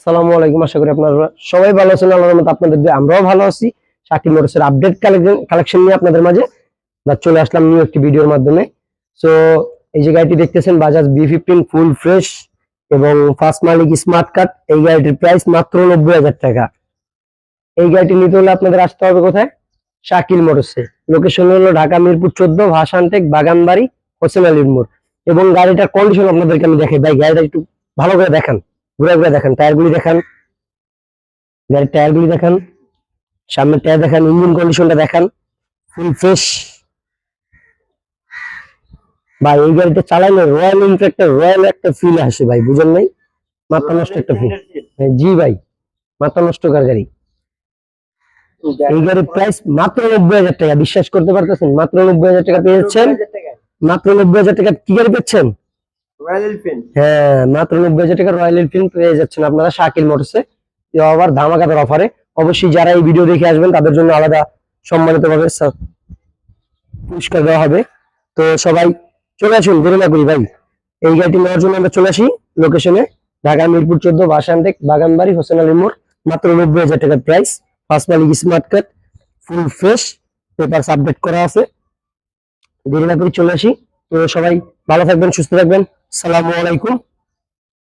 আসসালামু আলাইকুম। আশা করি আপনারা সবাই ভালো আছেন। আল্লাহর রহমতে আপনাদের দোয়ায় আমরাও ভালো আছি। শাকিল মোটরসের আপডেট কালেকশন নিয়ে আপনাদের মাঝে চলে আসলাম নিউ একটি ভিডিওর মাধ্যমে। সো এই যে গাড়িটি দেখতেছেন বাজাজ B15 ফুল ফ্রেশ এবং ফার্স্ট মালিক স্মার্ট কার্ড। এই গাড়িটির প্রাইস মাত্র 90,000 টাকা। এই গাড়িটি নিতে হলে আপনাদের আসতে হবে কোথায়? শাকিল মোটরসে। লোকেশন হলো ঢাকা মিরপুর 14 ভাসানটেক বাগানবাড়ি হোসেন আলীর মোড়। এবং গাড়িটার কন্ডিশন আপনাদেরকে আমি দেখাই। ভাই গাড়িটা একটু ভালো করে দেখান, ঘুরে ঘুরে দেখান, টায়ারগুলি দেখান, গাড়ির টায়ারগুলি দেখান, সামনের টায়ার দেখান, ইঞ্জিন কন্ডিশনটা দেখান, ফুল ফ্রেশ। ভাই এই গাড়িটা চালাইলে রয়্যাল একটা ফিল আসে ভাই, বুঝেন নাই? মাথা নষ্ট একটা ফিল। জি ভাই, মাথা নষ্টকার গাড়ি। এই গাড়ির প্রাইস মাত্র 90,000 টাকা। বিশ্বাস করতে পারতেছেন? মাত্র 90,000 টাকা পেয়ে যাচ্ছেন। মাত্র 90,000 টাকা কি গাড়ি পেয়েছেন? Royal Enfield. হ্যাঁ, মাত্র 90,000 টাকা রয়্যাল এনফিল্ড পেয়ে যাচ্ছেন আপনারা শাকিল মোটরসে। আবার ধামাকাদার অফারে। অবশ্যই যারা এই ভিডিও দেখে আসবেন তাদের জন্য আলাদা সম্মানিত ভাবে পুরস্কার দেওয়া হবে। তো সবাই চলে আসুন, দেরি না করি ভাই। এই গাড়িটি নেওয়ার জন্য আমরা চলে আসি লোকেশনে ঢাকা মিরপুর 14 ভাসানটেক বাগানবাড়ি হোসেন আলী মোড়। মাত্র 90,000 টাকার প্রাইস। ফার্স্ট মালিক smart card, full fresh, papers update করা আছে। দেরি না করি চলে আসি। তো সবাই ভালো থাকবেন, সুস্থ থাকবেন। আসসালামু আলাইকুম।